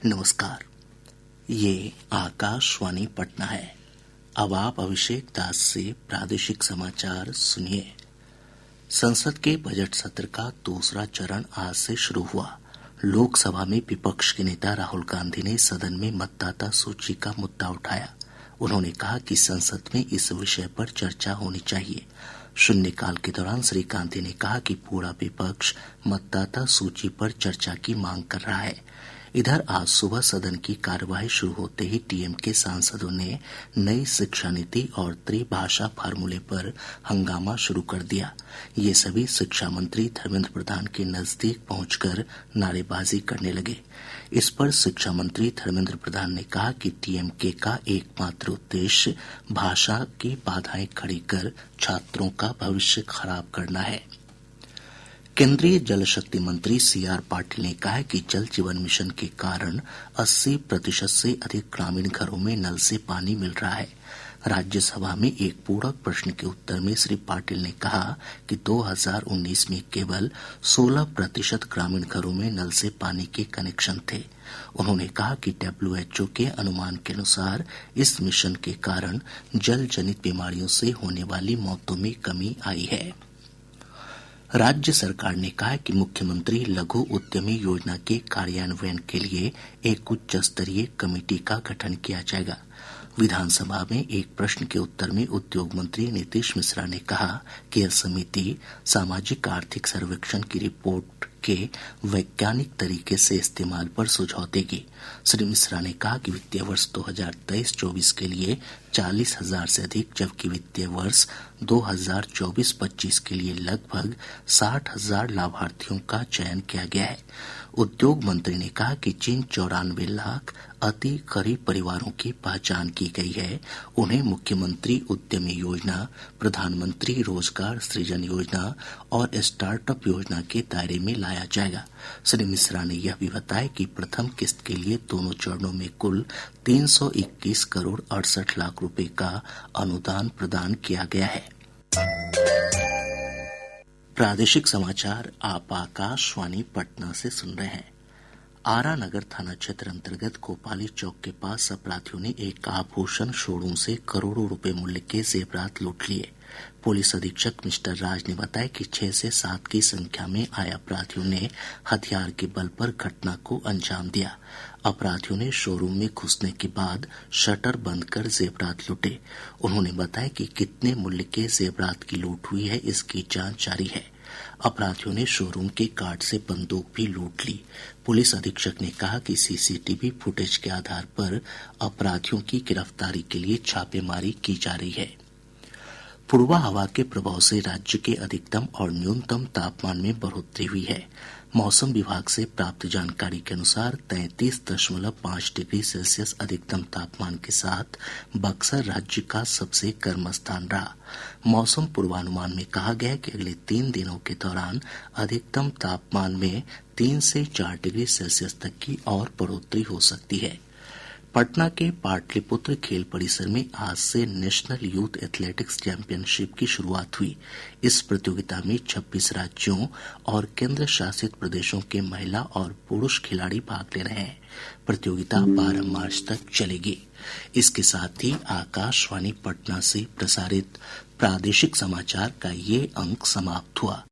नमस्कार, ये आकाशवाणी पटना है। अब आप अभिषेक दास से प्रादेशिक समाचार सुनिए। संसद के बजट सत्र का दूसरा चरण आज से शुरू हुआ। लोकसभा में विपक्ष के नेता राहुल गांधी ने सदन में मतदाता सूची का मुद्दा उठाया। उन्होंने कहा कि संसद में इस विषय पर चर्चा होनी चाहिए। शून्यकाल के दौरान श्री गांधी ने कहा कि पूरा विपक्ष मतदाता सूची पर चर्चा की मांग कर रहा है। इधर आज सुबह सदन की कार्यवाही शुरू होते ही टीएमके सांसदों ने नई शिक्षा नीति और त्रिभाषा फार्मूले पर हंगामा शुरू कर दिया। ये सभी शिक्षा मंत्री धर्मेंद्र प्रधान के नजदीक पहुंचकर नारेबाजी करने लगे। इस पर शिक्षा मंत्री धर्मेंद्र प्रधान ने कहा कि टीएमके का एकमात्र उद्देश्य भाषा की बाधाएं खड़ी कर छात्रों का भविष्य खराब करना है। केंद्रीय जल शक्ति मंत्री सीआर पाटिल ने कहा है कि जल जीवन मिशन के कारण 80% से अधिक ग्रामीण घरों में नल से पानी मिल रहा है। राज्यसभा में एक पूरक प्रश्न के उत्तर में श्री पाटिल ने कहा कि 2019 में केवल 16% ग्रामीण घरों में नल से पानी के कनेक्शन थे। उन्होंने कहा कि WHO के अनुमान के अनुसार इस मिशन के कारण जल जनित बीमारियों से होने वाली मौतों में कमी आई है। राज्य सरकार ने कहा है कि मुख्यमंत्री लघु उद्यमी योजना के कार्यान्वयन के लिए एक उच्च स्तरीय कमेटी का गठन किया जाएगा। विधानसभा में एक प्रश्न के उत्तर में उद्योग मंत्री नीतीश मिश्रा ने कहा कि यह समिति सामाजिक आर्थिक सर्वेक्षण की रिपोर्ट के वैज्ञानिक तरीके से इस्तेमाल पर सुझाव देगी। श्री मिश्रा ने कहा कि वित्तीय वर्ष 2023-24 के लिए 40,000 से अधिक, जबकि वित्तीय वर्ष 2024-25 के लिए लगभग 60,000 लाभार्थियों का चयन किया गया है। उद्योग मंत्री ने कहा कि जिन 94 लाख अति गरीब परिवारों की पहचान की गई है, उन्हें मुख्यमंत्री उद्यमी योजना, प्रधानमंत्री रोजगार सृजन योजना और स्टार्टअप योजना के दायरे में लाया जाएगा। श्री मिश्रा ने यह भी बताया कि प्रथम किस्त के लिए दोनों चरणों में कुल 321 करोड़ 68 लाख रुपए का अनुदान प्रदान किया गया है। प्रादेशिक समाचार आप आकाशवाणी पटना से सुन रहे हैं। आरा नगर थाना क्षेत्र अंतर्गत गोपाली चौक के पास अपराधियों ने एक आभूषण शोरूम से करोड़ों रुपए मूल्य के जेवरात लूट लिए। पुलिस अधीक्षक मिस्टर राज ने बताया कि 6 से 7 की संख्या में आए अपराधियों ने हथियार के बल पर घटना को अंजाम दिया। अपराधियों ने शोरूम में घुसने के बाद शटर बंद कर जेवरात लूटे। उन्होंने बताया कि कितने मूल्य के जेवरात की लूट हुई है, इसकी जांच जारी है। अपराधियों ने शोरूम के गार्ड से बंदूक भी लूट ली। पुलिस अधीक्षक ने कहा कि सीसीटीवी फुटेज के आधार पर अपराधियों की गिरफ्तारी के लिए छापेमारी की जा रही है। पूर्वा हवा के प्रभाव से राज्य के अधिकतम और न्यूनतम तापमान में बढ़ोतरी हुई है। मौसम विभाग से प्राप्त जानकारी के अनुसार 33.5 डिग्री सेल्सियस अधिकतम तापमान के साथ बक्सर राज्य का सबसे गर्म स्थान रहा। मौसम पूर्वानुमान में कहा गया है कि अगले 3 दिनों के दौरान अधिकतम तापमान में 3 से 4 डिग्री सेल्सियस तक की और बढ़ोतरी हो सकती है। पटना के पाटलिपुत्र खेल परिसर में आज से नेशनल यूथ एथलेटिक्स चैंपियनशिप की शुरुआत हुई। इस प्रतियोगिता में 26 राज्यों और केंद्र शासित प्रदेशों के महिला और पुरुष खिलाड़ी भाग ले रहे हैं। प्रतियोगिता 12 मार्च तक चलेगी। इसके साथ ही आकाशवाणी पटना से प्रसारित प्रादेशिक समाचार का ये अंक समाप्त हुआ।